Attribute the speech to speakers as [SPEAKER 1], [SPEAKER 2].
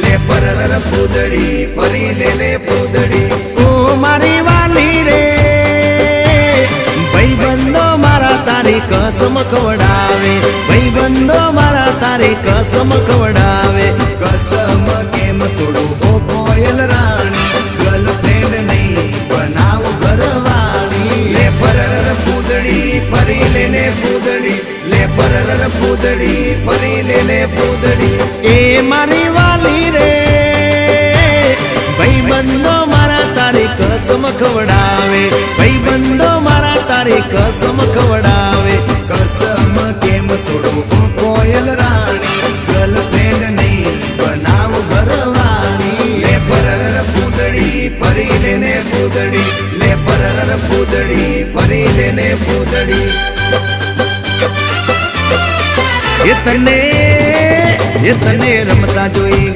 [SPEAKER 1] લે પરર પૂદડી ફરી લે પૂદડી
[SPEAKER 2] ઓ મારી વાલી રે ભાઈબંધો મારા તારી કસમ ખવડાવે ભાઈબંધો મારા તારી કસમ ખવડાવે
[SPEAKER 1] કસમ કેમ તોડું ઓ કોયલ રાણી ગર્લફ્રેન્ડ નહીં બનાવ ઘરવાળી લે પરર પૂદડી ફરી લે પૂદડી લે પરર પૂદડી ફરી લે પૂદડી
[SPEAKER 2] એ મારી વાલી રે ભાઈબંધો મારા તારી કસમ ખવડાવે ભાઈબંધો મારા તારી કસમ ખવડાવે
[SPEAKER 1] કસમ કેમ તોડું ઓ કોયલ રાણી ગર્લફ્રેન્ડ નહીં બનાવ ઘરવાળી લે પરર પૂદડી ફરી લે પૂદડી લે પરર પૂદડી ફરી લે પૂદડી
[SPEAKER 2] એ તને રમતા જોઈ